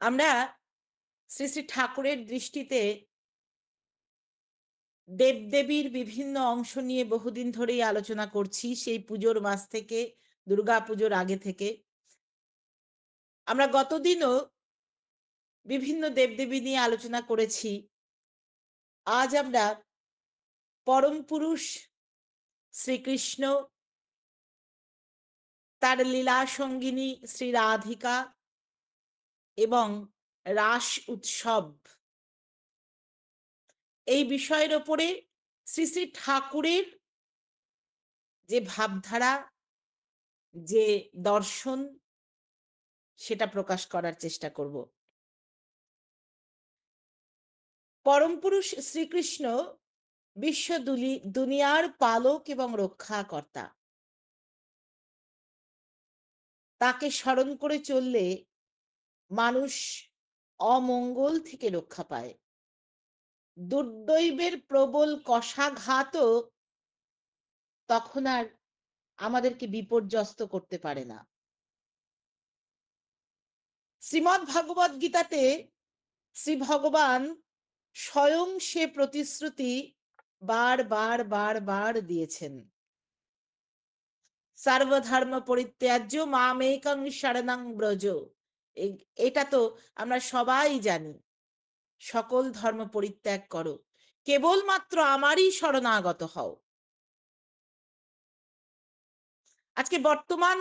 আমরা শ্রী শ্রী ঠাকুরের দৃষ্টিতে দেবদেবীর বিভিন্ন অংশ নিয়ে বহুদিন ধরেই আলোচনা করছি, সেই পুজোর মাস থেকে, দুর্গা পুজোর আগে থেকে। আমরা গতদিনও বিভিন্ন দেবদেবী নিয়ে আলোচনা করেছি। আজ আমরা পরম পুরুষ শ্রীকৃষ্ণ, তার লীলা সঙ্গিনী শ্রী রাধিকা এবং রাস উৎসব, এই বিষয়ের ওপরে শ্রী শ্রী ঠাকুরের যে ভাবধারা, যে দর্শন, সেটা প্রকাশ করার চেষ্টা করব। পরম পুরুষ শ্রীকৃষ্ণ বিশ্ব দুনিয়ার পালক এবং রক্ষাকর্তা। তাকে স্মরণ করে চললে মানুষ অমঙ্গল থেকে রক্ষা পায়। দুর্দৈবের প্রবল কষাঘাতও তখন আর আমাদেরকে বিপর্যস্ত করতে পারে না। শ্রীমদ্ ভাগবত গীতাতে শ্রী ভগবান স্বয়ং সে প্রতিশ্রুতি বার দিয়েছেন। সর্বধর্ম পরিত্যাজ্য মামেকং শরণং ব্রজ। এটা তো আমরা সবাই জানি। সকল ধর্ম পরিত্যাগ করো, কেবলমাত্র আমারই শরণাগত হও। আজকে বর্তমান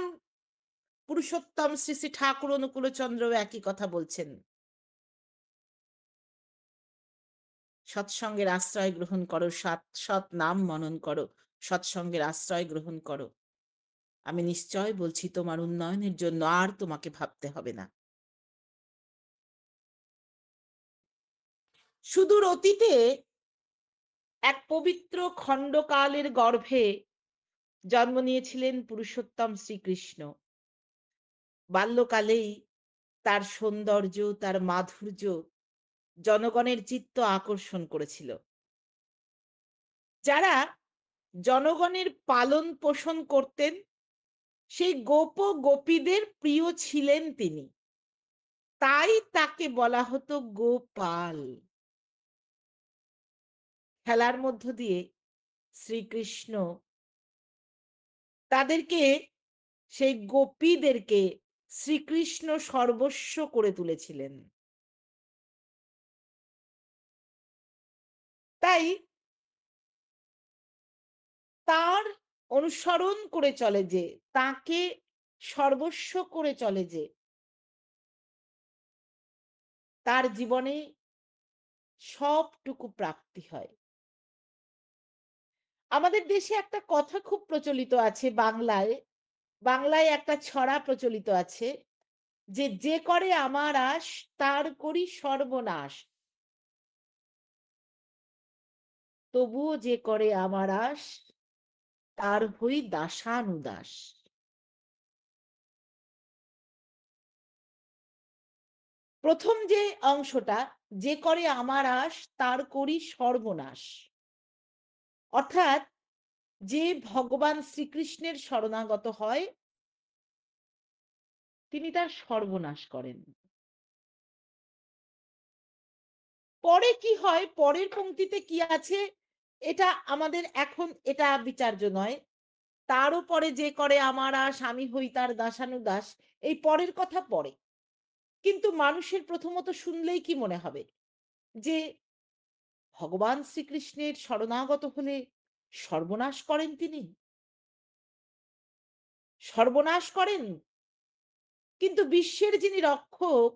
পুরুষোত্তম শ্রী শ্রী ঠাকুর অনুকূলচন্দ্র একই কথা বলছেন। সৎসঙ্গের আশ্রয় গ্রহণ করো, সৎ নাম মনন করো, সৎসঙ্গের আশ্রয় গ্রহণ করো। আমি নিশ্চয় বলছি, তোমার উন্নয়নের জন্য আর তোমাকে ভাবতে হবে না। সুদূর অতীতে এক পবিত্র খণ্ডকালের গর্ভে জন্ম নিয়েছিলেন পুরুষোত্তম শ্রীকৃষ্ণ। বাল্যকালেই তার সৌন্দর্য, তার মাধুর্য জনগণের চিত্ত আকর্ষণ করেছিল। যারা জনগণের পালন পোষণ করতেন, সেই গোপ গোপীদের প্রিয় ছিলেন তিনি। তাই তাকে বলা হতো গোপাল। খেলার মধ্য দিয়ে শ্রীকৃষ্ণ তাদেরকে, সেই গোপীদেরকে শ্রীকৃষ্ণ সর্বস্ব করে তুলেছিলেন। তাই তার অনুসরণ করে চলে যে, তাকে সর্বস্ব করে চলে যে, তার জীবনে সবটুকু প্রাপ্তি হয়। আমাদের দেশে একটা কথা খুব প্রচলিত আছে বাংলায়। বাংলায় একটা ছড়া প্রচলিত আছে যে, যে করে আমার আশ তার করি সর্বনাশ, তবুও যে করে আমার আশ তার হই দাসানুদাস। প্রথম যে অংশটা, যে করে আমার আশ তার করি সর্বনাশ, অর্থাৎ যে ভগবান শ্রীকৃষ্ণের শরণাগত হয় তিনি তার সর্বনাশ করেন। পরে কি হয়, পরের পংক্তিতে কি আছে, এটা আমাদের এখন এটা বিচার্য নয়। তারও পরে যে করে আমার আশ আমি হই তার দাসানুদাস, এই পরের কথা পরে। কিন্তু মানুষের প্রথমত শুনলেই কি মনে হবে যে ভগবান শ্রীকৃষ্ণের শরণাগত হলে সর্বনাশ করেন তিনি, সর্বনাশ করেন। কিন্তু বিশ্বের যিনি রক্ষক,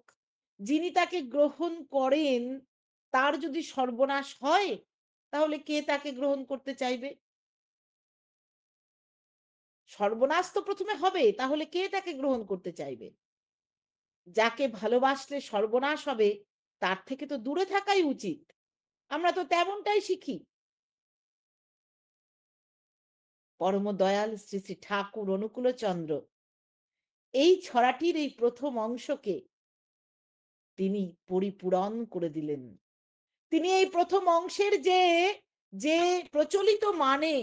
যিনি তাকে গ্রহণ করেন, তার যদি সর্বনাশ হয় তাহলে কে তাকে গ্রহণ করতে চাইবে? সর্বনাশ তো প্রথমে হবে, তাহলে কে তাকে গ্রহণ করতে চাইবে? যাকে ভালোবাসলে সর্বনাশ হবে তার থেকে তো দূরে থাকাই উচিত। আমরা তো তেমনটাই শিখি। পরম দয়াল শ্রী শ্রী ঠাকুর অনুকূলচন্দ্র এই ছড়াটির এই প্রথম অংশকে তিনি পরিপূরণ করে দিলেন। তিনি এই প্রথম অংশের যে যে প্রচলিত মানে,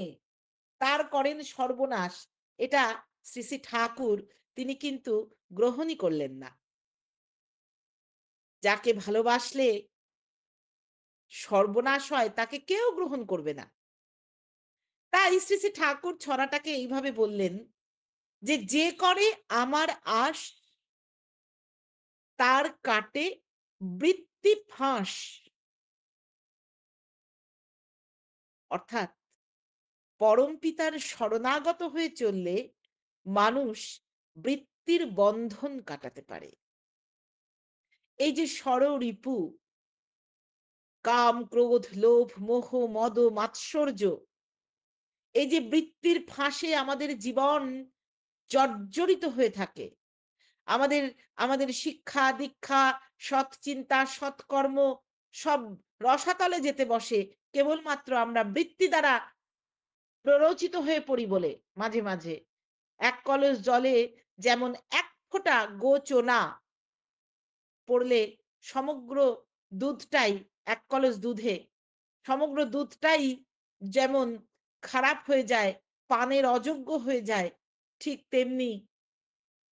তার করেন সর্বনাশ, এটা শ্রী শ্রী ঠাকুর তিনি কিন্তু গ্রহণই করলেন না। যাকে ভালোবাসলে সর্বনাশ হয় তাকে কেউ গ্রহণ করবে না। তাই শ্রী শ্রী ঠাকুর ছড়াটাকে এইভাবে বললেন যে, "যে করে আমার আশ তার কাটে বৃত্তি ফাঁস।" অর্থাৎ পরমপিতার শরণাগত হয়ে চললে মানুষ বৃত্তির বন্ধন কাটাতে পারে। এই যে ষড়রিপু, কাম, ক্রোধ, লোভ, মোহ, মদ, মাৎসর্য, এই যে বৃত্তির ফাঁসে আমাদের জীবন জর্জরিত হয়ে থাকে। আমাদের আমাদের শিক্ষা, দীক্ষা, সৎ চিন্তা, সৎকর্ম সব রসাতলে যেতে বসে কেবলমাত্র আমরা বৃত্তি দ্বারা প্ররোচিত হয়ে পড়ি বলে মাঝে, মাঝে। এক কলস জলে যেমন এক ফোঁটা গোচনা পড়লে সমগ্র দুধটাই, এক কলস দুধে সমগ্র দুধটাই যেমন খারাপ হয়ে যায়, পানের অযোগ্য হয়ে যায়, ঠিক তেমনি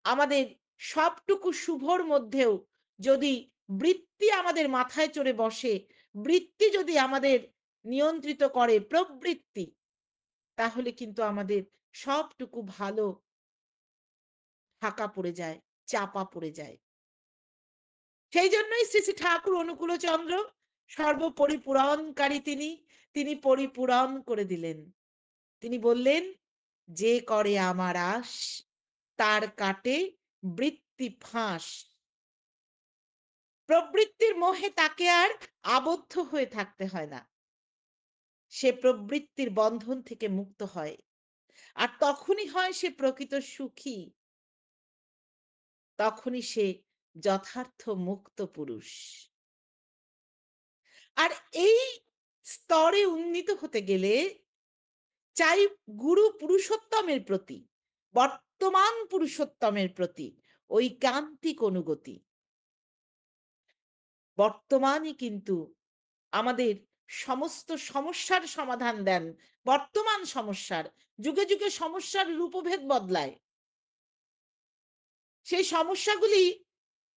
আমাদের সবটুকু শুভর মধ্যেও যদি বৃত্তি আমাদের মাথায় চড়ে বসে, বৃত্তি যদি আমাদের নিয়ন্ত্রিত করে প্রবৃত্তি, তাহলে কিন্তু আমাদের সবটুকু ভালো ফাঁকা পড়ে যায়, চাপা পড়ে যায়। সেই জন্যই শ্রী, শ্রী ঠাকুর অনুকূলচন্দ্র সর্বপরিপূরণকারী তিনি, তিনি পরিপূরণ করে দিলেন। তিনি বললেন, "যে করে আমার আশ তার কাটে বৃত্তি ফাঁস।" প্রবৃত্তির মোহে তাকে আর আবদ্ধ হয়ে থাকতে হয় না। সে প্রবৃত্তির বন্ধন থেকে মুক্ত হয়। আর তখনই হয় সে প্রকৃত সুখী। তখনই সে যথার্থ মুক্ত পুরুষ। আর এই স্তরে উন্নীত হতে গেলে চাই গুরু পুরুষোত্তমের প্রতি, বর্তমান পুরুষোত্তমের প্রতি ঐকান্তিক অনুগতি। বর্তমানই কিন্তু আমাদের সমস্ত সমস্যার সমাধান দেন। বর্তমান সমস্যার, যুগে, যুগে সমস্যার রূপভেদ বদলায়। সেই সমস্যাগুলি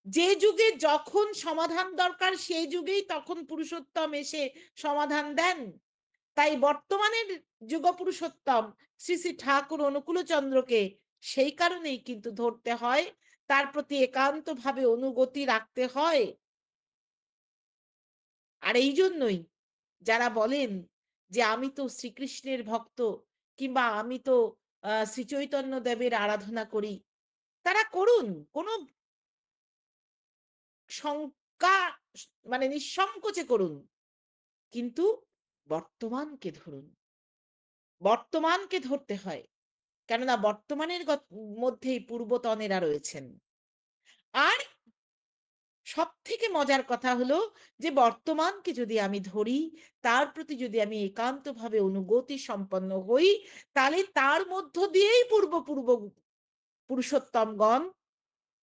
যে যুগে যখন সমাধান দরকার সেই যুগেই তখন পুরুষোত্তম এসে সমাধান দেন। তাই বর্তমানের যুগপুরুষোত্তম শ্রী শ্রী ঠাকুর অনুকূলচন্দ্রকে সেই কারণেই কিন্তু ধরতে হয়, তার প্রতি একান্তভাবে অনুগতি রাখতে হয়। আর এই জন্যই যারা বলেন যে, "আমি তো শ্রীকৃষ্ণের ভক্ত কিংবা আমি তো শ্রীচৈতন্য দেবের আরাধনা করি।" তারা করুন। কোন শঙ্কা মানে নিঃসংকোচে করুন। কিন্তু বর্তমানকে ধরুন। বর্তমানকে ধরতে হয়। কেননা বর্তমানের মধ্যেই পূর্বতনেরা রয়েছেন। আর সবথেকে মজার কথা হলো যে বর্তমানকে যদি আমি ধরি, তার প্রতি যদি আমি একান্তভাবে অনুগতি সম্পন্ন হই, তাহলে তার মধ্য দিয়েই পূর্ব পুরুষোত্তমগণ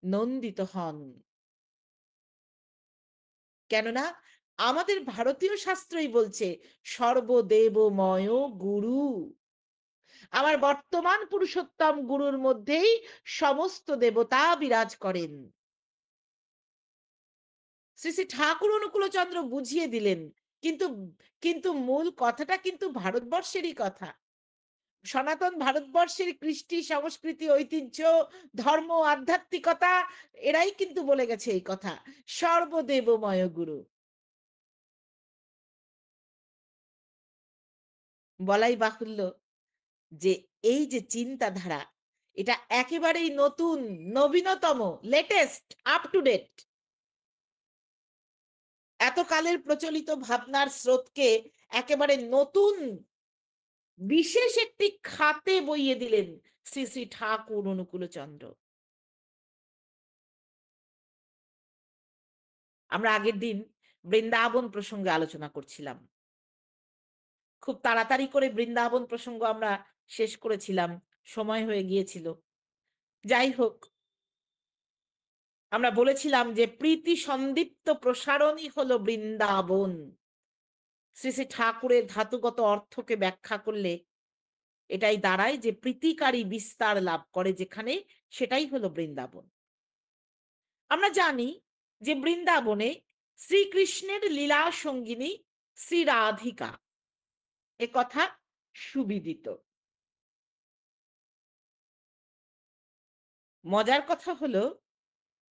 নন্দিত হন। কেননা আমাদের ভারতীয় শাস্ত্রই বলছে, "সর্বদেবময় গুরু।" আমার বর্তমান পুরুষোত্তম গুরুর মধ্যেই সমস্ত দেবতা বিরাজ করেন। শ্রী শ্রী ঠাকুর অনুকূলচন্দ্র বুঝিয়ে দিলেন। কিন্তু কিন্তু মূল কথাটা কিন্তু ভারতবর্ষেরই কথা। সনাতন ভারতবর্ষের কৃষ্টি, সংস্কৃতি, ঐতিহ্য, ধর্ম, আধ্যাত্মিকতা এরাই কিন্তু বলে গেছে এই কথা। সর্বদেবময় গুরু। বলাই বাহুল্য যে এই যে চিন্তাধারা এটা একেবারেই নতুন, নবীনতম, লেটেস্ট, আপ টু ডেট। এতকালের প্রচলিত ভাবনার স্রোতকে একেবারে নতুন বিশেষ একটি খাতে বইয়ে দিলেন শ্রী শ্রী ঠাকুর অনুকূলচন্দ্র। আমরা আগের দিন বৃন্দাবন প্রসঙ্গে আলোচনা করছিলাম। খুব তাড়াতাড়ি করে বৃন্দাবন প্রসঙ্গ আমরা শেষ করেছিলাম। সময় হয়ে গিয়েছিল। যাই হোক, আমরা বলেছিলাম যে প্রীতি সন্দীপ্ত প্রসারণই হলো বৃন্দাবন। শ্রী শ্রী ঠাকুরের ধাতুগত অর্থকে ব্যাখ্যা করলে এটাই দাঁড়ায় যে প্রীতিকারী বিস্তার লাভ করে যেখানে, সেটাই হলো বৃন্দাবন। আমরা জানি যে বৃন্দাবনে শ্রীকৃষ্ণের লীলা সঙ্গিনী শ্রী রাধিকা, একথা সুবিদিত। মজার কথা হলো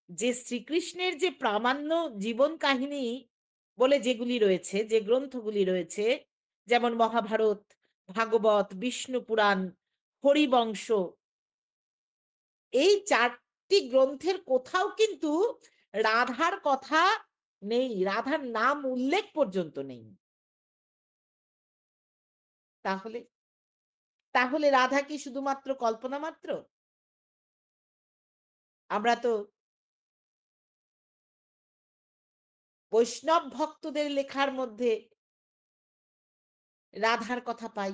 যে শ্রীকৃষ্ণের যে প্রামাণ্য জীবন কাহিনী বলে যেগুলি রয়েছে, যে গ্রন্থগুলি রয়েছে, যেমন মহাভারত, ভাগবত, বিষ্ণু পুরাণ, হরিবংশ, এই ৪ টি গ্রন্থের কোথাও কিন্তু রাধার কথা নেই। রাধার নাম উল্লেখ পর্যন্ত নেই। তাহলে তাহলে রাধা কি শুধুমাত্র কল্পনা মাত্র? আমরা তো বৈষ্ণব ভক্তদের লেখার মধ্যে রাধার কথা পাই।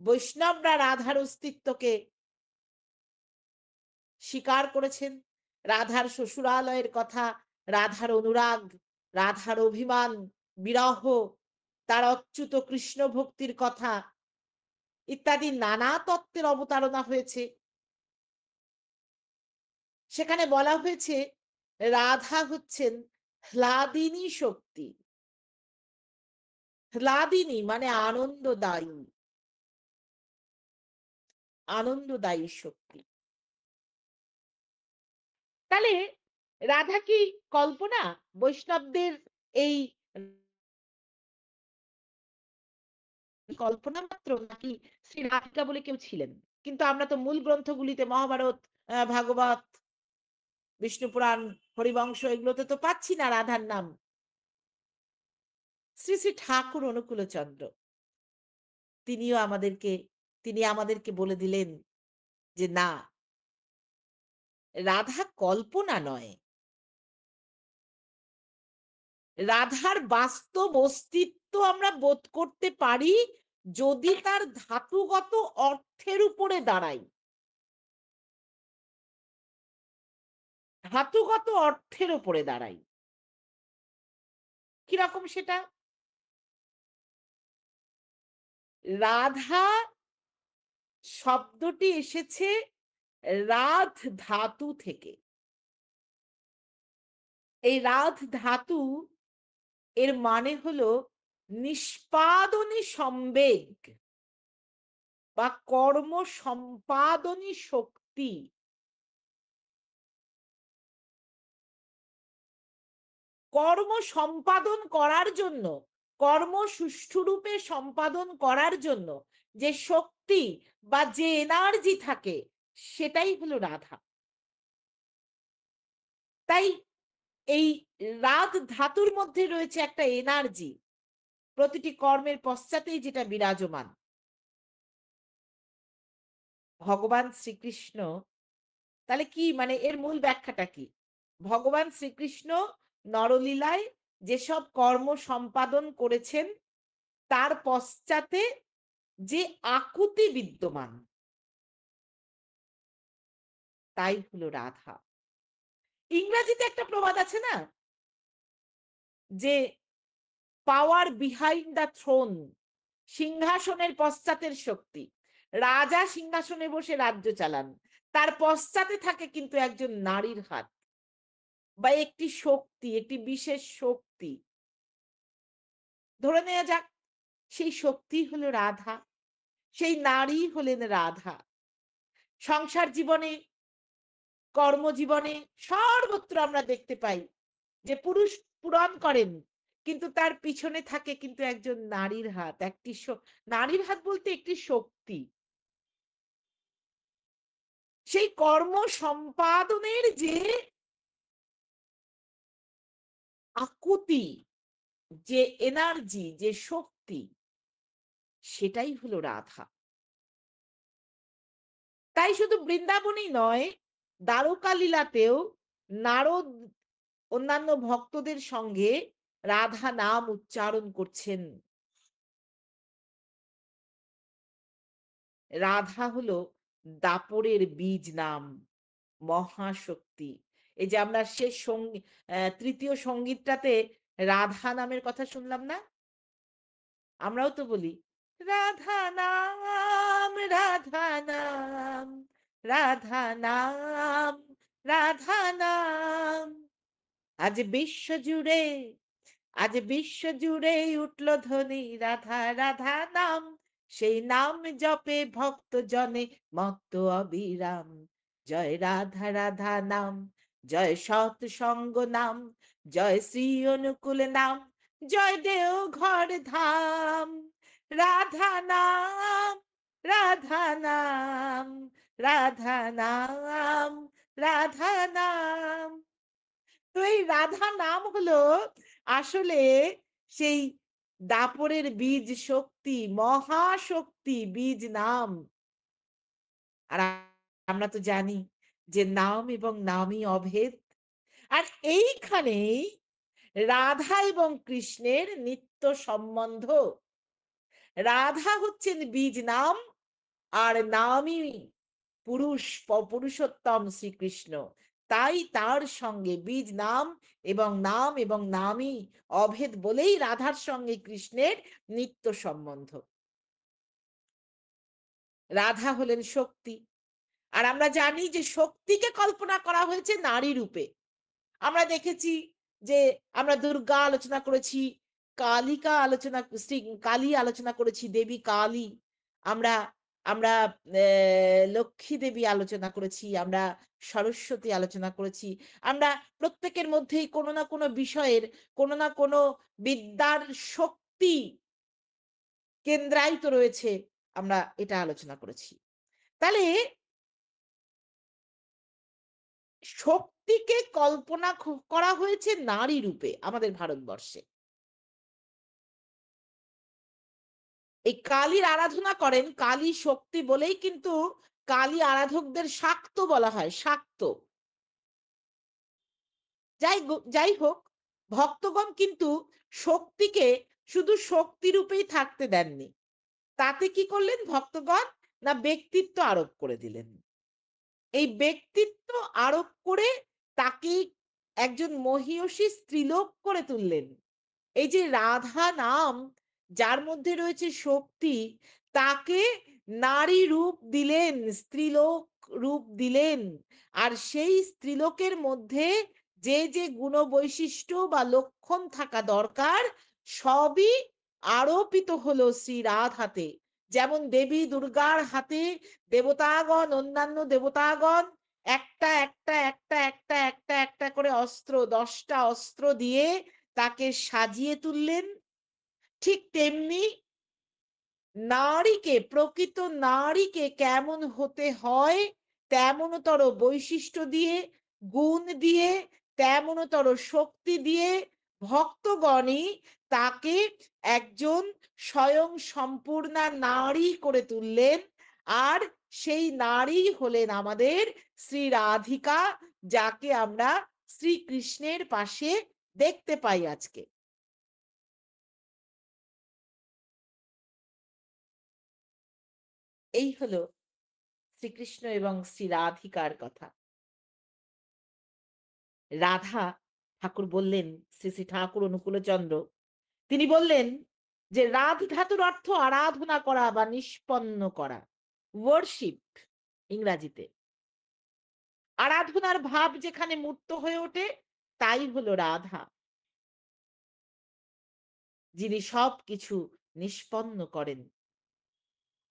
বৈষ্ণবরা রাধার অস্তিত্বকে স্বীকার করেছেন। রাধার শ্বশুরালয়ের কথা, রাধার অনুরাগ, রাধার অভিমান, বিরহ, তার অচ্যুত কৃষ্ণ ভক্তির কথা ইত্যাদি নানা তত্ত্বের অবতারণা হয়েছে। সেখানে বলা হয়েছে রাধা হচ্ছেন হ্লাদিনী শক্তি। হ্লাদিনী মানে আনন্দদায়ী, আনন্দদায়ী শক্তি। তাহলে রাধা কি কল্পনা? বৈষ্ণবদের এই কল্পনা মাত্র, নাকি শ্রী রাধিকা বলে কেউ ছিলেন? কিন্তু আমরা তো মূল গ্রন্থগুলিতে মহাভারত, ভাগবত, বিষ্ণু পুরাণ, হরিবংশ এগুলোতে তো পাচ্ছি না রাধার নাম। শ্রী শ্রী ঠাকুর অনুকূলচন্দ্র তিনিও আমাদেরকে তিনি আমাদেরকে বলে দিলেন যে না, রাধা কল্পনা নয়। রাধার বাস্তব অস্তিত্ব আমরা বোধ করতে পারি যদি তার ধাতুগত অর্থের উপরে দাঁড়াই। ধাতুগত অর্থের উপরে দাঁড়াই। কিরকম সেটা? রাধা শব্দটি এসেছে রাধ ধাতু থেকে। এই রাধ ধাতু এর মানে হলো নিষ্পাদনী সম্বেগ বা কর্ম সম্পাদনী শক্তি। কর্ম সম্পাদন করার জন্য, কর্ম সুষ্ঠুরূপে সম্পাদন করার জন্য যে শক্তি বা যে এনার্জি থাকে সেটাই হলো রাধা। তাই এই রাধ ধাতুর মধ্যে রয়েছে একটা এনার্জি, প্রতিটি কর্মের পশ্চাতেই যেটা বিরাজমান। ভগবান শ্রীকৃষ্ণ তাহলে কি মানে এর মূল ব্যাখ্যাটা কি? ভগবান শ্রীকৃষ্ণ নরলীলায় যেসব কর্ম সম্পাদন করেছেন তার পশ্চাতে যে আকুতি বিদ্যমান তাই হলো রাধা। ইংরেজিতে একটা প্রবাদ আছে না যে পাওয়ার বিহাইন্ড দ্য থ্রোন, সিংহাসনের পশ্চাতের শক্তি। রাজা সিংহাসনে বসে রাজ্য চালান, তার পশ্চাতে থাকে কিন্তু একজন নারীর হাত বা একটি শক্তি, একটি বিশেষ শক্তি। ধরে নেওয়া যাক সেই শক্তি হলো রাধা, সেই নারী হলেন রাধা। সংসার জীবনে, কর্মজীবনে সর্বত্র আমরা দেখতে পাই যে পুরুষ পূরণ করেন কিন্তু তার পিছনে থাকে কিন্তু একজন নারীর হাত, একটি নারীর হাত বলতে একটি শক্তি। সেই কর্ম সম্পাদনের যে আকুতি, যে এনার্জি, যে শক্তি, সেটাই হলো রাধা। তাই শুধু বৃন্দাবনই নয়, দ্বারকা লীলাতেও নারদ অন্যান্য ভক্তদের সঙ্গে রাধা নাম উচ্চারণ করছেন। রাধা হলো দাপরের বীজ নাম, মহাশক্তি। এই যে আমরা শেষ তৃতীয় সংগীতটাতে রাধা নামের কথা শুনলাম না? আমরাও তো বলি রাধা নাম, রাধা নাম, রাধা নাম, রাধা নাম। আজ বিশ্বজুড়ে আজ বিশ্বজুড়ে উঠল ধ্বনি রাধা রাধা নাম, সেই নাম জপে ভক্ত জনে মত্ত অবিরাম। জয় রাধা রাধা নাম, জয় সৎ সঙ্গ নাম, জয় শ্রী অনুকূল নাম, জয় দেও ঘর ধাম। রাধা নাম, রাধা নাম, রাধা নাম, রাধা নাম। তো এই রাধা নাম হলো আসলে সেই দাপরের বীজ শক্তি, মহাশক্তি বীজ নাম। আর আমরা তো জানি যে নাম এবং নামই অভেদ। আর এইখানেই রাধা এবং কৃষ্ণের নিত্য সম্বন্ধ। রাধা হচ্ছেন বীজ নাম, আর নামই পুরুষোত্তম শ্রীকৃষ্ণ। তাই তার সঙ্গে বীজ নাম এবং নামই অভেদ বলেই রাধার সঙ্গে কৃষ্ণের নিত্য সম্বন্ধ। রাধা হলেন শক্তি। আর আমরা জানি যে শক্তিকে কল্পনা করা হয়েছে নারী রূপে। আমরা দেখেছি যে আমরা দুর্গা আলোচনা করেছি, কালিকা আলোচনা শ্রী কালী আলোচনা করেছি, দেবী কালী। আমরা আমরা লক্ষ্মী দেবী আলোচনা করেছি, আমরা সরস্বতী আলোচনা করেছি। আমরা প্রত্যেকের মধ্যেই কোনো না কোনো বিষয়ের, কোনো না কোনো বিদ্যার শক্তি কেন্দ্রায়িত রয়েছে। আমরা এটা আলোচনা করেছি। তাহলে শক্তিকে কল্পনা করা হয়েছে নারী রূপে আমাদের ভারতবর্ষে। এই কালীর আরাধনা করেন, কালী শক্তি বলেই কিন্তু কালী আরাধকদের শাক্ত বলা হয়, শাক্ত। যাই হোক, ভক্তগণ কিন্তু শক্তিকে শুধু শক্তি রূপেই থাকতে দেননি। তাতে কি করলেন ভক্তগণ? না ব্যক্তিত্ব আরোপ করে দিলেন। এই ব্যক্তিত্ব আরোপ করে তাকে একজন মহীয়সী স্ত্রীলোক করে তুললেন। এই যে রাধা নাম, যার মধ্যে রয়েছে শক্তি, তাকে নারী রূপ দিলেন, স্ত্রীলোক রূপ দিলেন। আর সেই স্ত্রীলোকের মধ্যে যে গুণবৈশিষ্ট্য বা লক্ষণ থাকা দরকার, সবই আরোপিত হলো শ্রী রাধাতে। যেমন দেবী দুর্গার হাতে দেবতাগণ, অন্যান্য দেবতাগণ একটা করে অস্ত্র, ১০টা অস্ত্র দিয়ে তাকে সাজিয়ে তুললেন। ঠিক তেমনি নারীকে, প্রকৃত নারীকে কেমন হতে হয় তেমনতর বৈশিষ্ট্য দিয়ে, গুণ দিয়ে, তেমনতর শক্তি দিয়ে ভক্তগণই তাকে একজন স্বয়ং সম্পূর্ণা নারী করে তুললেন। আর সেই নারী হলেন আমাদের শ্রী রাধিকা, যাকে আমরা শ্রীকৃষ্ণের পাশে দেখতে পাই আজকে। এই হলো শ্রীকৃষ্ণ এবং শ্রী রাধিকার কথা। রাধা ঠাকুর বললেন, শ্রী শ্রী ঠাকুর অনুকূলচন্দ্র তিনি বললেন যে রাধ ধাতুর অর্থ আরাধনা করা বা নিষ্পন্ন করা, ওয়ার্শিপ ইংরাজিতে। আরাধনার ভাব যেখানে মূর্ত হয়ে ওঠে, তাই হলো রাধা, যিনি সবকিছু নিষ্পন্ন করেন।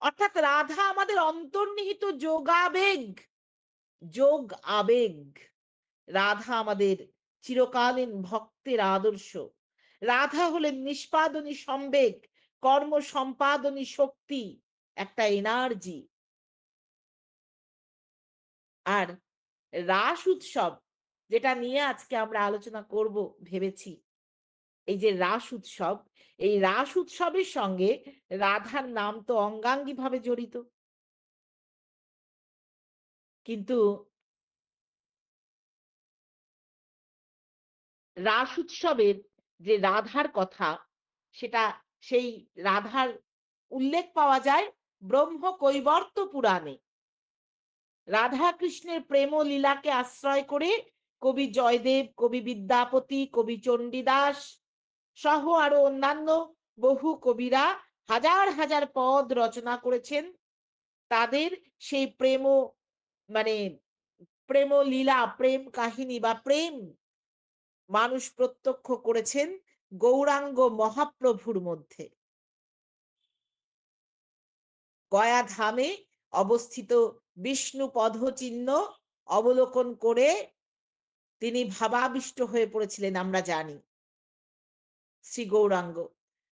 অর্থাৎ রাধা আমাদের অন্তর্নিহিত যোগাবেগ, যোগ আবেগ। রাধা আমাদের চিরকালীন ভক্তের আদর্শ। রাধা হলেন নিষ্পাদনী সম্বেগ, কর্ম সম্পাদনী শক্তি, একটা এনার্জি। আর রাস উৎসব, যেটা নিয়ে আজকে আমরা আলোচনা করব ভেবেছি, এই যে রাস উৎসব, এই রাস উৎসবের সঙ্গে রাধার নাম তো অঙ্গাঙ্গিভাবে জড়িত। কিন্তু রাস উৎসবের যে রাধার কথা, সেটা সেই রাধার উল্লেখ পাওয়া যায় ব্রহ্মকৈবর্ত পুরাণে। রাধা কৃষ্ণের প্রেম লীলাকে আশ্রয় করে কবি জয়দেব, কবি বিদ্যাপতি, কবি চণ্ডীদাস সহ আরো অন্যান্য বহু কবিরা হাজার হাজার পদ রচনা করেছেন। তাদের সেই মানে প্রেম লীলা, প্রেম কাহিনী বা প্রেম মানুষ প্রত্যক্ষ করেছেন গৌরাঙ্গ মহাপ্রভুর মধ্যে। গয়া ধামে অবস্থিত বিষ্ণু পদচিহ্ন অবলোকন করে তিনি ভাবাবিষ্ট হয়ে পড়েছিলেন আমরা জানি। শ্রী গৌরাঙ্গ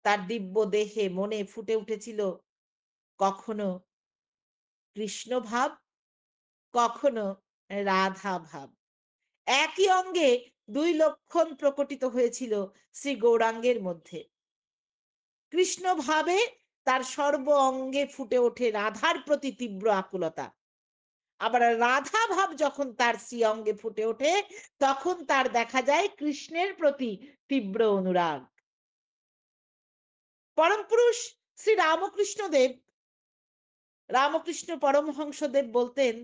তার দিব্য দেহে মনে ফুটে উঠেছিল কখনো কৃষ্ণ ভাব, কখনো রাধা ভাব। একই অঙ্গে ২ লক্ষণ প্রকটিত হয়েছিল শ্রী গৌরাঙ্গের মধ্যে। কৃষ্ণ ভাবে তার সর্ব অঙ্গে ফুটে ওঠে রাধার প্রতি তীব্র আকুলতা। আবার রাধা ভাব যখন তার শ্রী অঙ্গে ফুটে ওঠে, তখন তার দেখা যায় কৃষ্ণের প্রতি তীব্র অনুরাগ। পরম পুরুষ শ্রী রামকৃষ্ণদেব, রামকৃষ্ণ পরমহংসদেব বলতেন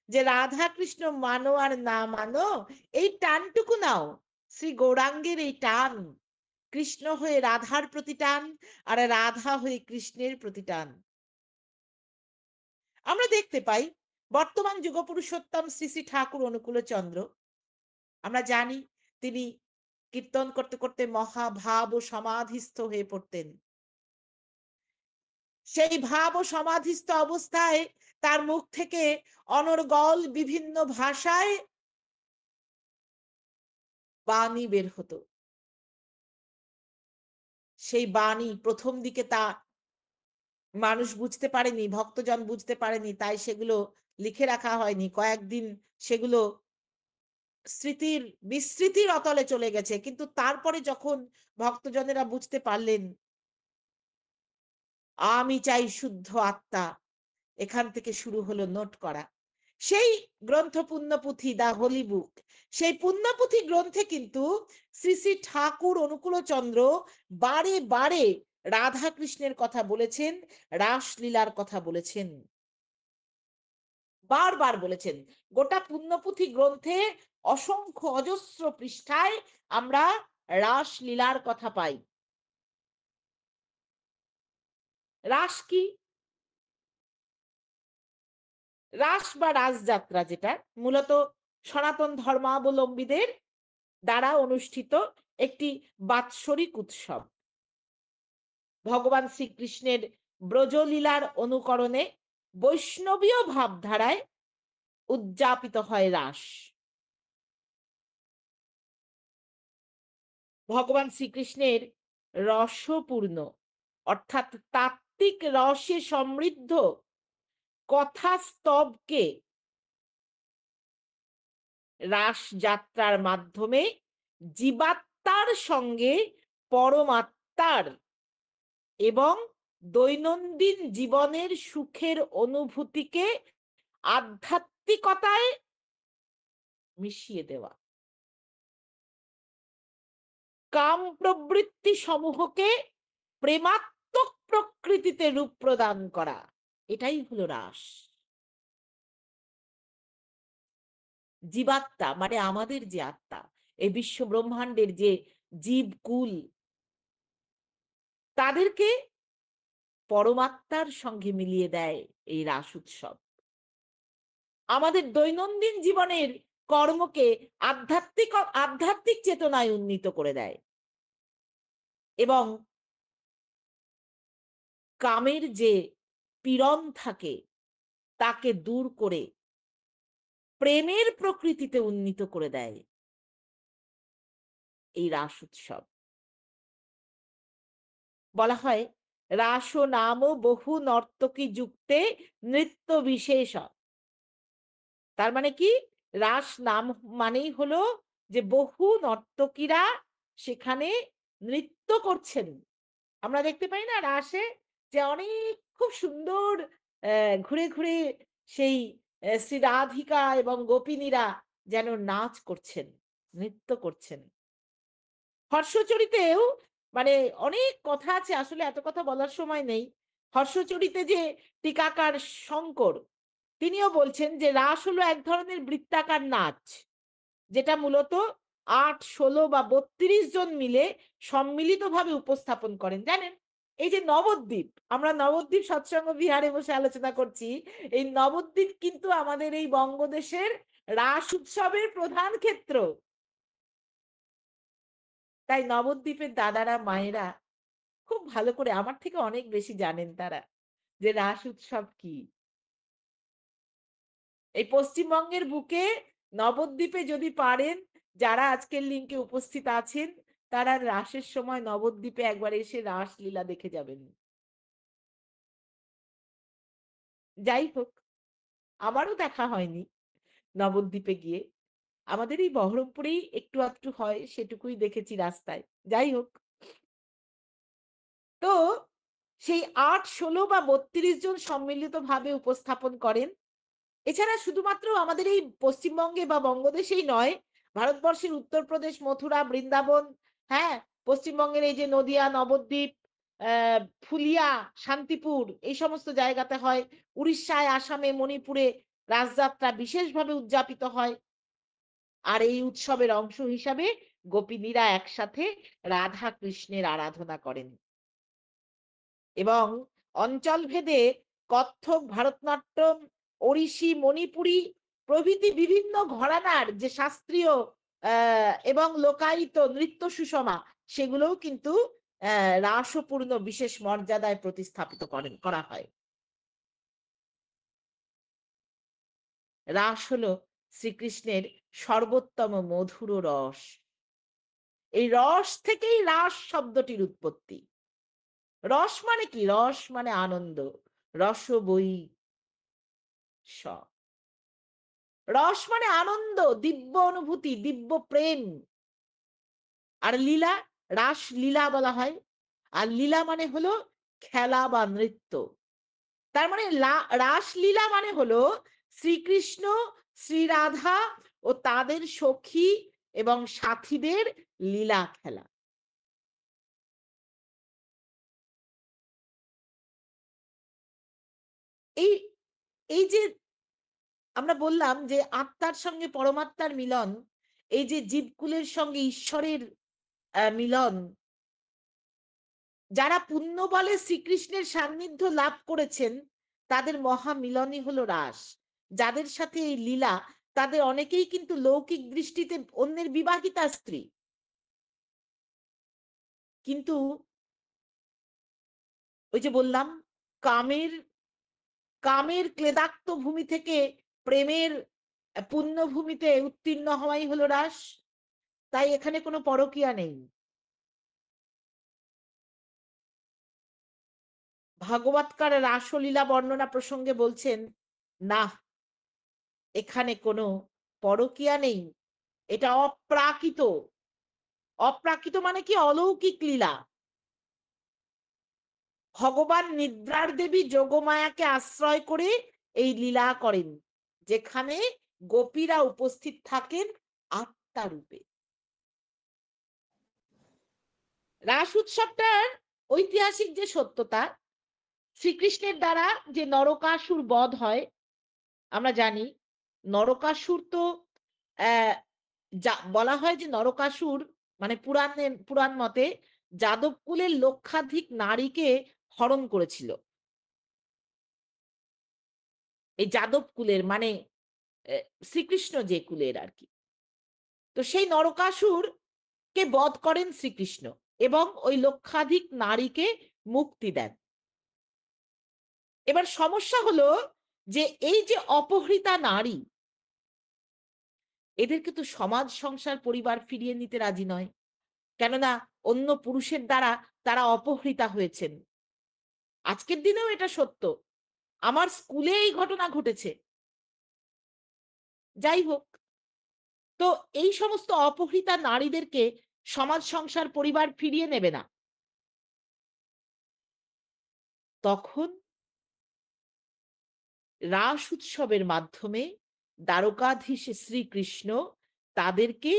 যে রাধা কৃষ্ণ মানো আর না মানো, এই টানটুকু নাও, শ্রী গৌরাঙ্গের এই টান, কৃষ্ণ হয়ে রাধার প্রতি টান আর রাধা হয়ে কৃষ্ণের প্রতি টান। আমরা দেখতে পাই বর্তমান যুগপুরুষোত্তম শ্রী শ্রী ঠাকুর অনুকূলচন্দ্র, আমরা জানি তিনি কীর্তন করতে করতে মহাভাব ও সমাধিস্থ হয়ে পড়তেন। সেই ভাব ও সমাধিস্থ অবস্থায় তার মুখ থেকে অনর্গল বিভিন্ন ভাষায় বাণী বের হতো। সেই বাণী প্রথম দিকে তা মানুষ বুঝতে পারেনি, ভক্তজন বুঝতে পারেনি, তাই সেগুলো লিখে রাখা হয়নি। কয়েকদিন সেগুলো স্মৃতির বিস্মৃতির অতলে চলে গেছে। কিন্তু তারপরে যখন ভক্তজনেরা বুঝতে পারলেন, আমি চাই শুদ্ধ আত্মা, এখান থেকে শুরু হলো নোট করা। সেই গ্রন্থ পুণ্যপুঁথি দ্য হোলি বুক, সেই পুণ্যপুঁথি গ্রন্থে কিন্তু শ্রী শ্রী ঠাকুর অনুকূলচন্দ্র বারে বারে রাধা কৃষ্ণের কথা বলেছেন, রাসলীলার কথা বলেছেন, বারবার বলেছেন। গোটা পুণ্যপুঁথি গ্রন্থে অসংখ্য অজস্র পৃষ্ঠায় আমরা রাসলীলার কথা পাই। রাস কি? রাস বা রাসযাত্রা, যেটা মূলত সনাতন ধর্মাবলম্বীদের দ্বারা অনুষ্ঠিত একটি বাৎসরিক উৎসব। ভগবান শ্রীকৃষ্ণের ব্রজলীলার অনুকরণে বৈষ্ণবীয় ভাবধারায় উদযাপিত হয় রাস। ভগবান শ্রীকৃষ্ণের রসপূর্ণ অর্থাৎ তাত্ত্বিক রসে সমৃদ্ধ কথাস্তবকে রাসযাত্রার মাধ্যমে জীবাত্মার সঙ্গে পরমাত্মার এবং দৈনন্দিন জীবনের সুখের অনুভূতিকে আধ্যাত্মিকতায় মিশিয়ে দেওয়া, কাম প্রবৃত্তি সমূহকে প্রেমাত্মক প্রকৃতিতে রূপ প্রদান করা, এটাই হলো রাস। জীবাত্মা মানে আমাদের যে আত্মা, এই বিশ্ব ব্রহ্মাণ্ডের যে জীবকুল, তাদেরকে পরমাত্মার সঙ্গে মিলিয়ে দেয় এই রাস উৎসব। আমাদের দৈনন্দিন জীবনের কর্মকে আধ্যাত্মিক চেতনায় উন্নীত করে দেয় এবং কামের যে পীড়ন থাকে তাকে দূর করে প্রেমের প্রকৃতিতে উন্নীত করে দেয় এই রাস উৎসব। বলা হয় রাস নাম বহু নর্তকী যুক্তে নৃত্য বিশেষ। তার মানে কি? রাস নাম মানেই হলো যে বহু নর্তকীরা সেখানে নৃত্য করছেন। আমরা দেখতে পাই না রাসে যে অনেক খুব সুন্দর ঘুরে ঘুরে সেই শ্রী রাধিকা এবং গোপিনীরা যেন নাচ করছেন, নৃত্য করছেন। হর্ষচরিতেও মানে অনেক কথা আছে, আসলে এত কথা বলার সময় নেই। হর্ষচরিতে যে টিকাকার শঙ্কর, তিনিও বলছেন যে রাস হলো এক ধরনের বৃত্তাকার নাচ, যেটা মূলত ৮, ১৬ বা ৩২ জন মিলে সম্মিলিতভাবে উপস্থাপন করেন। জানেন, এই যে নবদ্বীপ, আমরা নবদ্বীপ সৎসঙ্গ বিহারে বসে আলোচনা করছি, এই নবদ্বীপ কিন্তু আমাদের এই বঙ্গদেশের রাস উৎসবের প্রধান ক্ষেত্র। তাই নবদ্বীপের দাদারা, মায়েরা খুব ভালো করে আমার থেকে অনেক বেশি জানেন তারা যে রাস উৎসব কি। এই পশ্চিমবঙ্গের বুকে নবদ্বীপে যদি পারেন, যারা আজকের লিঙ্কে উপস্থিত আছেন, তারা রাসের সময় নবদ্বীপে একবার এসে রাসলীলা দেখে যাবেন। যাই হোক, আমারও দেখা হয়নি নবদ্বীপে গিয়ে। আমাদের এই বহরমপুরেই একটু আধটু হয়, সেটুকুই দেখেছি রাস্তায়। যাই হোক, তো সেই ৮, ১৬ বা ৩২ জন সম্মিলিতভাবে উপস্থাপন করেন। এছাড়া শুধুমাত্র আমাদের এই পশ্চিমবঙ্গে বা বঙ্গদেশেই নয়, ভারতবর্ষের উত্তরপ্রদেশ, মথুরা, বৃন্দাবন, হ্যাঁ? পশ্চিমবঙ্গের এই যে নদিয়া, নবদ্বীপ, ফুলিয়া, শান্তিপুর এই সমস্ত জায়গাতে হয়। উড়িষ্যায়, আসামে, মণিপুরে রাসযাত্রা বিশেষভাবে উদযাপিত হয়। আর এই উৎসবের অংশ হিসাবে গোপিনীরা একসাথে রাধা কৃষ্ণের আরাধনা করেন। এবং অঞ্চলভেদে কত্থক, ভারতনাট্যম, ওড়িশি, মণিপুরী প্রভৃতি বিভিন্ন ঘরানার যে শাস্ত্রীয় এবং লোকায়িত নৃত্য সুষমা, সেগুলোও কিন্তু রাসপূর্ণ বিশেষ মর্যাদায় প্রতিস্থাপিত করা হয়। রাস হলো শ্রীকৃষ্ণের সর্বোত্তম মধুর রস। এই রস থেকেই রাস শব্দটির উৎপত্তি। রস মানে কি? রস মানে আনন্দ। রস বই স। রস মানে আনন্দ, দিব্য অনুভূতি, দিব্য প্রেম। আর লীলা, রাস লীলা বলা হয়। আর লীলা মানে হলো খেলা বা নৃত্য। তার মানে রাসলীলা মানে হলো শ্রীকৃষ্ণ, শ্রীরাধা ও তাদের সখী এবং সাথীদের লীলা খেলা। এই এই যে আমরা বললাম যে আত্মার সঙ্গে পরমাত্মার মিলন, এই যে জীবকুলের সঙ্গে ঈশ্বরের মিলন, যারা পুণ্য বলে শ্রীকৃষ্ণের সান্নিধ্য লাভ করেছেন, তাদের মহামিলনই হলো রাস। যাদের সাথে এই লীলা, তাদের অনেকেই কিন্তু লৌকিক দৃষ্টিতে অন্যের বিবাহিতা স্ত্রী। কিন্তু ওই যে বললাম, কামের কামের ক্লেদাক্ত ভূমি থেকে প্রেমের পুণ্যভূমিতে উত্তীর্ণ হওয়াই হলো রাস। তাই এখানে কোনো পরকীয়া নেই। ভাগবতকার রাসলীলা বর্ণনা প্রসঙ্গে বলছেন, না, এখানে কোনো পরকীয়া নেই। এটা অপ্রাকৃত। অপ্রাকৃত মানে কি? অলৌকিক লীলা। ভগবান নিদ্রার দেবী যোগমায়াকে আশ্রয় করে এই লীলা করেন, যেখানে গোপীরা উপস্থিত থাকেন আত্মা রূপে। রাস উৎসবটার ঐতিহাসিক যে সত্যতা, শ্রীকৃষ্ণের দ্বারা যে নরকাসুর বধ হয়, আমরা জানি নরকাসুর তো বলা হয় যে নরকাসুর মানে পুরাণ মতে যাদবকুলের লক্ষাধিক নারীকে হরণ করেছিল। এই যাদব কুলের মানে শ্রীকৃষ্ণ যে কুলের আর কি। তো সেই নরকাসুর কে বধ করেন শ্রীকৃষ্ণ এবং ওই লক্ষাধিক নারীকে মুক্তি দেন। এবার সমস্যা হলো যে এই যে অপহৃতা নারী, এদেরকে তো সমাজ সংসার পরিবার ফিরিয়ে নিতে রাজি নয়। কেননা অন্য পুরুষের দ্বারা তারা অপহৃতা হয়েছেন। আজকের দিনেও এটা সত্য। আমার স্কুলে এই ঘটনা ঘটেছে। যাই হোক, তো এই সমস্ত অপহৃতা নারীদেরকে সমাজ সংসার পরিবার ফিরিয়ে নেবে না। তখন রাস উৎসবের মাধ্যমে দ্বারকাধীশ শ্রীকৃষ্ণ তাদেরকে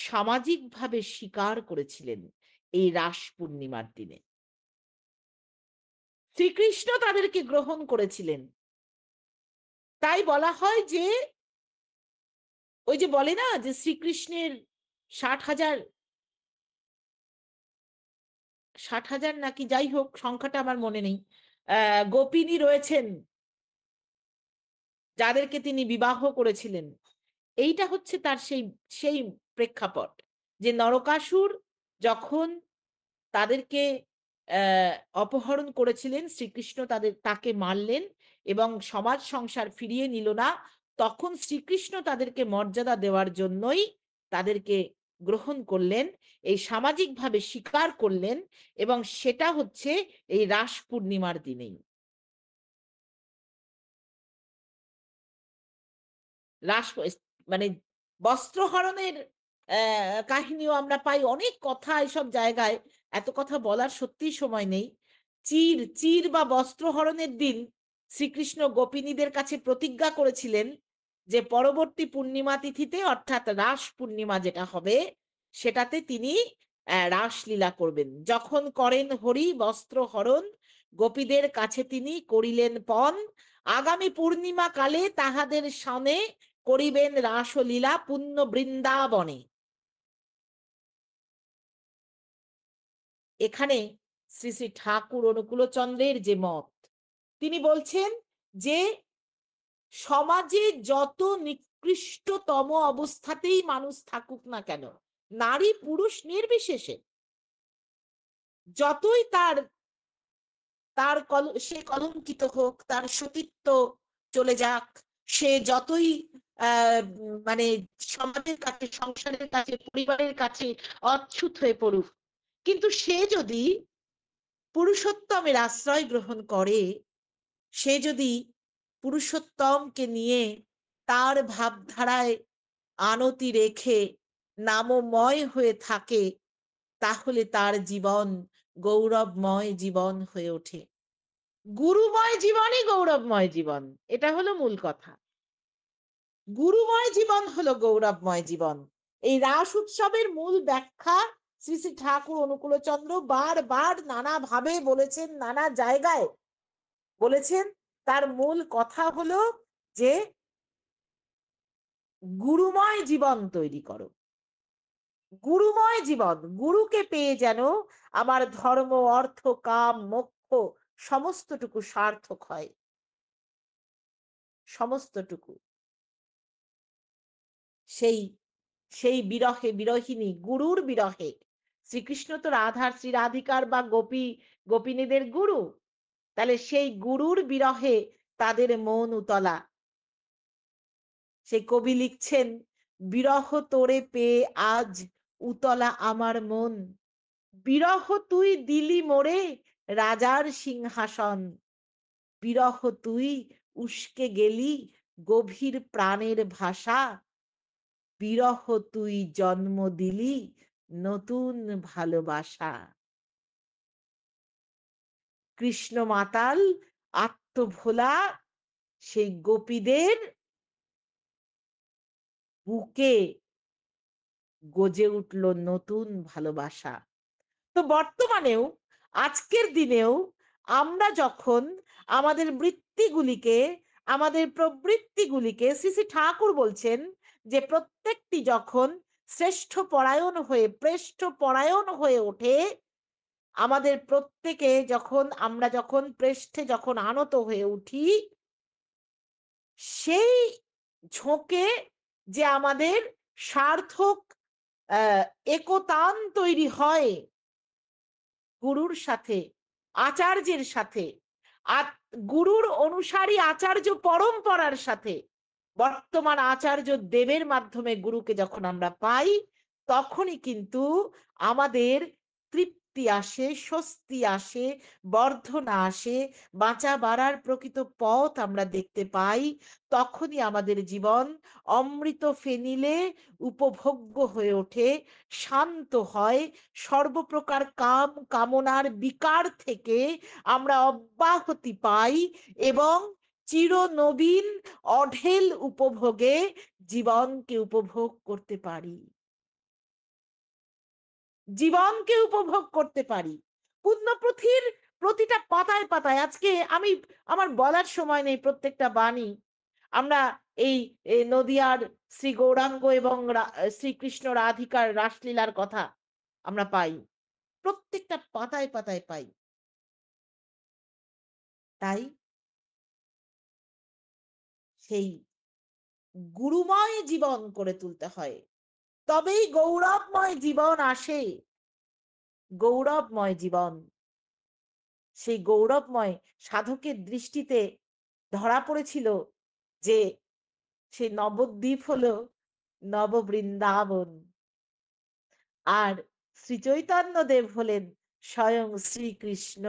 সামাজিকভাবে স্বীকার করেছিলেন এই রাস পূর্ণিমার দিনে। শ্রীকৃষ্ণ তাদেরকে গ্রহণ করেছিলেন। তাই বলা হয় যে ওই যে বলে না যে শ্রীকৃষ্ণের ৬০,০০০ ৬০,০০০ নাকি যাই হোক সংখ্যাটা আমার মনে নেই। গোপিনী রয়েছেন যাদেরকে তিনি বিবাহ করেছিলেন। এইটা হচ্ছে তার সেই সেই প্রেক্ষাপট যে নরকাসুর যখন তাদেরকে অপহরণ করেছিলেন, শ্রীকৃষ্ণ তাকে মারলেন এবং সমাজ সংসার ফিরিয়ে নিল না। তখন শ্রীকৃষ্ণ তাদেরকে মর্যাদা দেওয়ার জন্যই তাদেরকে গ্রহণ করলেন। এই সামাজিকভাবে স্বীকার করলেন এবং সেটা হচ্ছে এই রাস পূর্ণিমার দিনেই। রাস এস মানে বস্ত্রহরণের কাহিনীও আমরা পাই। অনেক কথা এসব জায়গায়। এত কথা বলার সত্যিই সময় নেই। চির বা বস্ত্রহরণের দিন শ্রীকৃষ্ণ গোপিনীদের কাছে প্রতিজ্ঞা করেছিলেন যে পরবর্তী পূর্ণিমা তিথিতে অর্থাৎ রাস পূর্ণিমা যেটা হবে সেটাতে তিনি রাসলীলা করবেন। যখন করেন হরি বস্ত্রহরণ গোপীদের কাছে তিনি করিলেন পণ। আগামী পূর্ণিমা কালে তাহাদের সনে করিবেন রাসলীলা পুণ্য বৃন্দাবনে। এখানে শ্রী শ্রী ঠাকুর অনুকূলচন্দ্রের যে মত, তিনি বলছেন যে সমাজে যত নিকৃষ্টতম অবস্থাতেই মানুষ থাকুক না কেন, নারী পুরুষ নির্বিশেষে, যতই সে কলঙ্কিত হোক, তার সতীত্ব চলে যাক, সে যতই মানে সমাজের কাছে, সংসারের কাছে, পরিবারের কাছে অচ্ছুত হয়ে পড়ুক, কিন্তু সে যদি পুরুষোত্তমের আশ্রয় গ্রহণ করে, সে যদি পুরুষোত্তমকে নিয়ে তার ভাবধারায় আনতি রেখে নামময় হয়ে থাকে, তাহলে তার জীবন গৌরবময় জীবন হয়ে ওঠে। গুরুময় জীবনই গৌরবময় জীবন। এটা হলো মূল কথা। গুরুময় জীবন হলো গৌরবময় জীবন। এই রাস উৎসবের মূল ব্যাখ্যা শ্রী শ্রী ঠাকুর অনুকূলচন্দ্র বারবার নানাভাবে বলেছেন, নানা জায়গায় বলেছেন। তার মূল কথা হলো যে গুরুময় জীবন তৈরি করো। গুরুময় জীবন, গুরুকে পেয়ে যেন আমার ধর্ম, অর্থ, কাম, মোক্ষ সমস্তটুকু সার্থক হয়। সমস্তটুকু। সেই সেই বিরহে বিরহিনী গুরুর বিরহে, শ্রীকৃষ্ণ তো রাধার শ্রী রাধিকার বা গোপিনীদের গুরু, তাহলে সেই গুরুর বিরহে তাদের মন উতলা। সেই কবি লিখছেন, বিরহ তোরে পেয়ে আজ উতলা আমার মন, বিরহ তুই দিলি মোরে রাজার সিংহাসন, বিরহ তুই উস্কে গেলি গভীর প্রাণের ভাষা, বিরহ তুই জন্ম দিলি নতুন ভালোবাসা। কৃষ্ণ মাতাল আত্মভোলা সেই গোপীদের বুকে গজে উঠল নতুন ভালোবাসা। তো বর্তমানেও, আজকের দিনেও আমরা যখন আমাদের বৃত্তিগুলিকে, আমাদের প্রবৃত্তিগুলিকে, শ্রী শ্রী ঠাকুর বলছেন যে প্রত্যেকটি যখন শ্রেষ্ঠ পরায়ণ হয়ে, প্রেষ্ঠ পরায়ণ হয়ে ওঠে, আমাদের প্রত্যেকে যখন, আমরা যখন প্রেষ্ঠে যখন আনত হয়ে উঠি, সেই ঝোঁকে যে আমাদের সার্থক আহ একতান তৈরি হয় গুরুর সাথে, আচার্যের সাথে, গুরুর অনুসারী আচার্য পরম্পরার সাথে, বর্তমান আচার্য দেবের মাধ্যমে গুরুকে যখন আমরা পাই, তখনই কিন্তু আমাদের তৃপ্তি আসে, স্বস্তি আসে, বর্ধনা আসে, বাঁচা বাড়ার প্রকৃত পথ আমরা দেখতে পাই। তখনই আমাদের জীবন অমৃত ফেনিলে উপভোগ্য হয়ে ওঠে, শান্ত হয়, সর্বপ্রকার কাম কামনার বিকার থেকে আমরা অব্যাহতি পাই এবং চিরনবীন অঢেল উপভোগে জীবনকে উপভোগ করতে পারি। জীবনকে উপভোগ করতে পারি। পুণ্যপুঁথির প্রতিটা পাতায় পাতায়, আজকে আমি, আমার বলার সময় নেই প্রত্যেকটা বাণী, আমরা এই নদিয়ার শ্রী গৌরাঙ্গ এবং শ্রীকৃষ্ণ রাধিকার রাসলীলার কথা আমরা পাই। প্রত্যেকটা পাতায় পাতায় পাই। তাই সেই গুরুময় জীবন করে তুলতে হয়। তবেই গৌরবময় জীবন আসে। গৌরবময় জীবন। সেই গৌরবময় সাধকের দৃষ্টিতে ধরা পড়েছিল যে সেই নবদ্বীপ হলো নববৃন্দাবন। আর শ্রীচৈতন্যদেব হলেন স্বয়ং শ্রীকৃষ্ণ।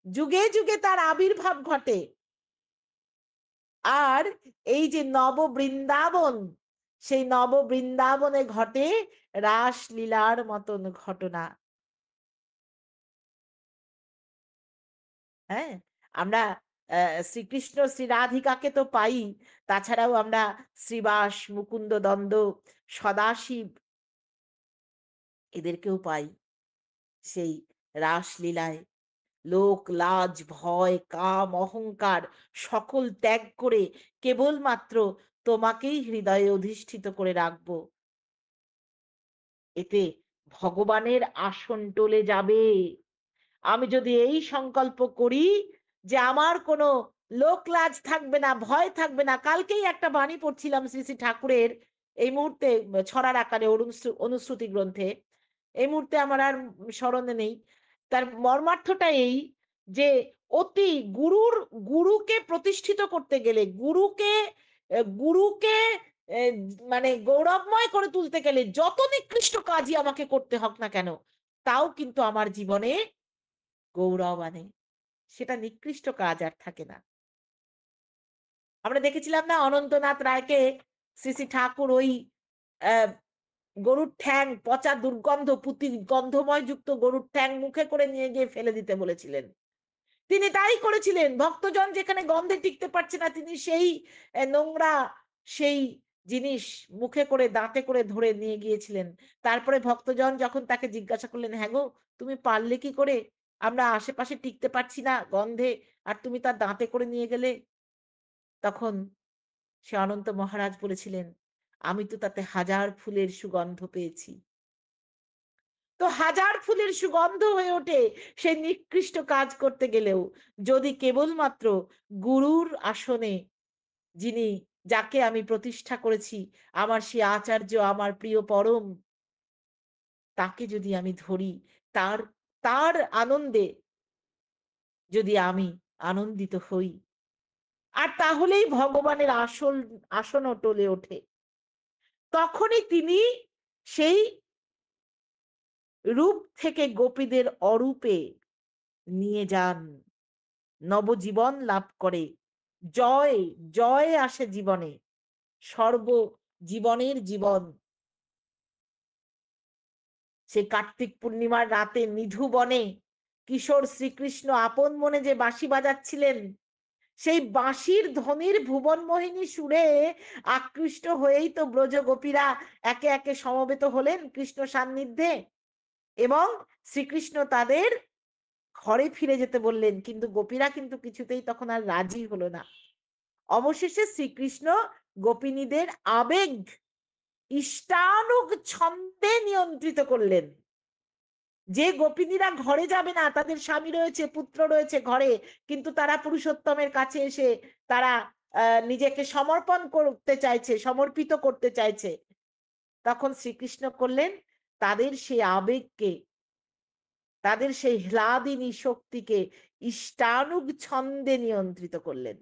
যুগে যুগে তার আবির্ভাব ঘটে। আর এই যে নববৃন্দাবন, সেই নববৃন্দাবনে ঘটে রাসলীলার মতন ঘটনা। হ্যাঁ, আমরা শ্রীকৃষ্ণ শ্রী রাধিকাকে তো পাই, তাছাড়াও আমরা শ্রীবাস, মুকুন্দ দ্বন্দ্ব, সদাশিব এদেরকেও পাই সেই রাসলীলায়। লোক লাজ, ভয়, কাম, অহংকার সকল ত্যাগ করে কেবলমাত্র তোমাকেই হৃদয়ে অধিষ্ঠিত করে রাখবো। এতে ভগবানের আসন টলে যাবে। আমি যদি এই সংকল্প করি যে আমার কোনো লোক লাজ থাকবে না, ভয় থাকবে না। কালকেই একটা বাণী পড়ছিলাম শ্রী শ্রী ঠাকুরের, এই মুহূর্তে ছড়ার আকারে অনুশ্রুতি গ্রন্থে। এই মুহূর্তে আমার আর স্মরণে নেই। তার মর্মার্থটা এই যে অতি গুরুকে প্রতিষ্ঠিত করতে গেলে, গুরুকে মানে গৌরবময় করে তুলতে গেলে যত নিকৃষ্ট কাজই আমাকে করতে হোক না কেন, তাও কিন্তু আমার জীবনে গৌরব আনে। সেটা নিকৃষ্ট কাজ আর থাকে না। আমরা দেখেছিলাম না অনন্তনাথ রায়কে শ্রী শ্রী ঠাকুর ওই আহ, গরুর ঠ্যাং, পচা দুর্গন্ধ পুতি গন্ধময় যুক্ত গরুর ঠ্যাং মুখে করে নিয়ে গিয়ে ফেলে দিতে বলেছিলেন। তিনি তাই করেছিলেন। ভক্তজন যেখানে গন্ধে টিকতে পারছে না, তিনি সেই নোংরা সেই জিনিস মুখে করে দাঁতে করে ধরে নিয়ে গিয়েছিলেন। তারপরে ভক্তজন যখন তাকে জিজ্ঞাসা করলেন, হ্যাঁ গো, তুমি পারলে কি করে? আমরা আশেপাশে টিকতে পারছি না গন্ধে, আর তুমি তার দাঁতে করে নিয়ে গেলে। তখন সে অনন্ত মহারাজ বলেছিলেন, আমি তো তাতে হাজার ফুলের সুগন্ধ পেয়েছি। তো হাজার ফুলের সুগন্ধ হয়ে ওঠে সেই নিকৃষ্ট কাজ করতে গেলেও, যদি কেবলমাত্র গুরুর আসনে, যিনি, যাকে আমি প্রতিষ্ঠা করেছি, আমার সে আচার্য, আমার প্রিয় পরম, তাকে যদি আমি ধরি, তার তার আনন্দে যদি আমি আনন্দিত হই, আর তাহলেই ভগবানের আসনও টলে ওঠে। তখনই তিনি সেই রূপ থেকে গোপীদের অরূপে নিয়ে যান, নবজীবন লাভ করে। জয়, জয় আসে জীবনে, সর্ব জীবনের জীবন। সে কার্তিক পূর্ণিমার রাতে নিধু বনে কিশোর শ্রীকৃষ্ণ আপন মনে যে বাঁশি বাজাচ্ছিলেন, সেই বাঁশির ধ্বনির ভুবন মোহিনী সুরে আকৃষ্ট হয়েই তো ব্রজ গোপীরা একে একে সমবেত হলেন কৃষ্ণ সান্নিধ্যে। এবং শ্রীকৃষ্ণ তাদের ঘরে ফিরে যেতে বললেন, কিন্তু গোপীরা কিন্তু কিছুতেই তখন আর রাজি হলো না। অবশেষে শ্রীকৃষ্ণ গোপিনীদের আবেগ ইষ্টানুগ ছন্দে নিয়ন্ত্রিত করলেন। যে গোপিনীরা ঘরে যাবে না, তাদের স্বামী রয়েছে, পুত্র রয়েছে ঘরে, কিন্তু তারা পুরুষোত্তমের কাছে এসে তারা নিজেকে সমর্পণ করতে চাইছে, সমর্পিত করতে চাইছে, তখন শ্রীকৃষ্ণ করলেন তাদের সেই আবেগকে, তাদের সেই হ্লাদিনী শক্তিকে ইষ্টানুগ ছন্দে নিয়ন্ত্রিত করলেন।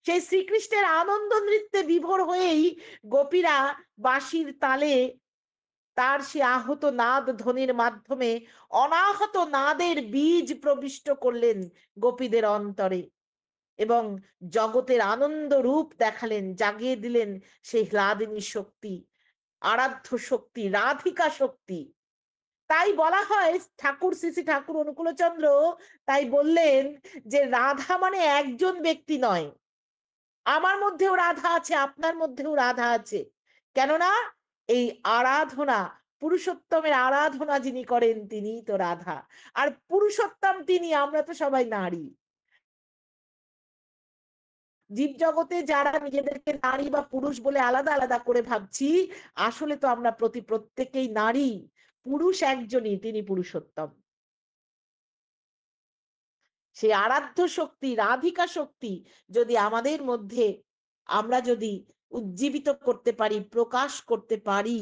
সেই শ্রীকৃষ্ণের আনন্দ নৃত্যে বিভোর হয়েই গোপীরা বাঁশির তালে তার সে আহত নাদ ধ্বনির মাধ্যমে অনাহত নাদের বীজ প্রবিষ্ট করলেন গোপীদের অন্তরে, এবং জগতের আনন্দ রূপ দেখালেন, জাগিয়ে দিলেন সেই হ্লাদিনী শক্তি, আরাধ্য শক্তি, রাধিকা শক্তি। তাই বলা হয়, ঠাকুর শ্রী শ্রী ঠাকুর অনুকূলচন্দ্র তাই বললেন যে রাধা মানে একজন ব্যক্তি নয়। আমার মধ্যেও রাধা আছে, আপনার মধ্যেও রাধা আছে। কেননা এই আরাধনা, পুরুষোত্তমের আরাধনা যিনি করেন তিনিই তো রাধা। আর পুরুষোত্তম তিনি, আমরা তো সবাই নারী। জীব জগতে যারা নিজেদেরকে নারী বা পুরুষ বলে আলাদা আলাদা করে ভাবছি, আসলে তো আমরা প্রত্যেকেই নারী। পুরুষ একজনই, তিনি পুরুষোত্তম। সেই আরাধ্য শক্তি, রাধিকা শক্তি যদি আমাদের মধ্যে আমরা যদি উজ্জীবিত করতে পারি, প্রকাশ করতে পারি,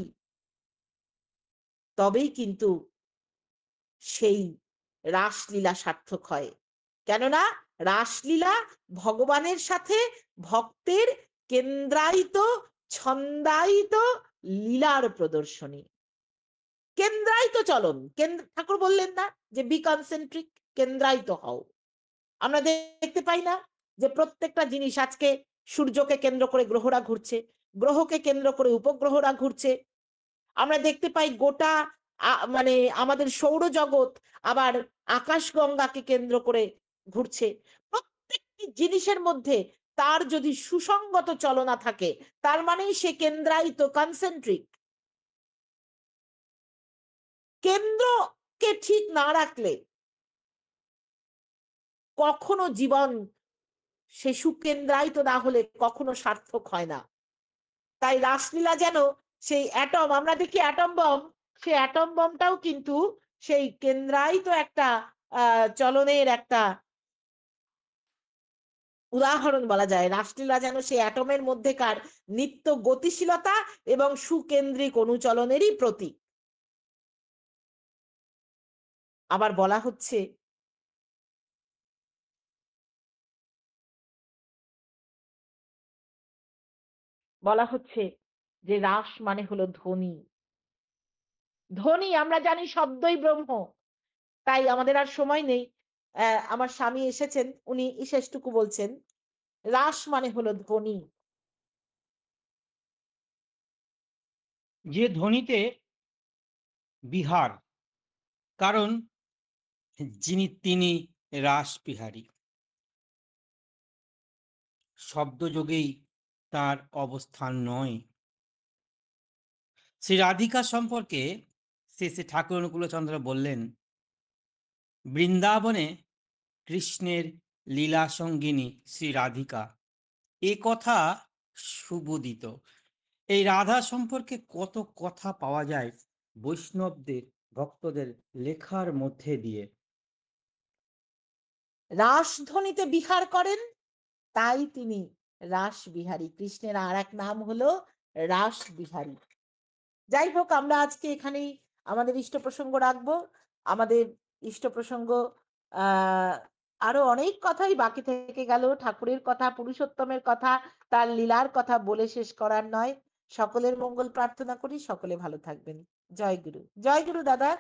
তবেই কিন্তু সেই রাসলীলা সার্থক হয়। কেননা রাসলীলা ভগবানের সাথে ভক্তের কেন্দ্রায়িত, ছন্দায়িত লীলার প্রদর্শনী। কেন্দ্রায়িত চলন। ঠাকুর বললেন না যে বি কনসেন্ট্রিক, কেন্দ্রায়িত হও। আমরা দেখতে পাই না যে প্রত্যেকটা জিনিস আজকে সূর্যকে কেন্দ্র করে গ্রহরা ঘুরছে, গ্রহকে কেন্দ্র করে উপগ্রহরা ঘুরছে। আমরা দেখতে পাই গোটা মানে আমাদের সৌরজগৎ আবার আকাশগঙ্গাকে কেন্দ্র করে ঘুরছে। প্রত্যেকটি জিনিসের মধ্যে তার যদি সুসংগত চলনা থাকে, তার মানেই সে কেন্দ্রায়িত, কনসেন্ট্রিক। কেন্দ্রকে ঠিক না রাখলে কখনো জীবন সে সুকেন্দ্রায়িত না হলে কখনো সার্থক হয় না। তাই রাসলীলা যেন সেই অ্যাটম, আমরা দেখি অ্যাটম বম, সেই অ্যাটম বমটাও কিন্তু সেই কেন্দ্রায়িত একটা চলনের একটা উদাহরণ বলা যায়। রাসলীলা যেন সেই অ্যাটমের মধ্যেকার নিত্য গতিশীলতা এবং সুকেন্দ্রিক অনুচলনেরই প্রতীক। আবার বলা হচ্ছে যে রাস মানে হলো ধ্বনি। ধ্বনি আমরা জানি শব্দই ব্রহ্ম। তাই আমাদের আর সময় নেই। আমার স্বামী এসেছেন, উনি শেষটুকু বলছেন। রাস মানে হলো ধ্বনি। যে ধ্বনিতে বিহার, কারণ তিনি রাসবিহারী। শব্দযোগেই তার অবস্থান নয়। শ্রী রাধিকা সম্পর্কে শ্রী শ্রী ঠাকুর অনুকূলচন্দ্র বললেন, বৃন্দাবনে কৃষ্ণের লীলা সঙ্গিনী শ্রী রাধিকা, এ কথা সুবোধিত। এই রাধা সম্পর্কে কত কথা পাওয়া যায় বৈষ্ণবদের, ভক্তদের লেখার মধ্যে দিয়ে। রাসধ্বনিতে বিহার করেন, তাই তিনি রাসবিহারী। কৃষ্ণের আর এক নাম হলো রাসবিহারী। যাই হোক, আমরা আজকে এখানেই আমাদের ইষ্ট প্রসঙ্গ রাখবো। আমাদের ইষ্ট প্রসঙ্গ আরো অনেক কথাই বাকি থেকে গেল। ঠাকুরের কথা, পুরুষোত্তমের কথা, তার লীলার কথা বলে শেষ করার নয়। সকলের মঙ্গল প্রার্থনা করি, সকলে ভালো থাকবেন। জয় গুরু। জয় গুরু দাদা।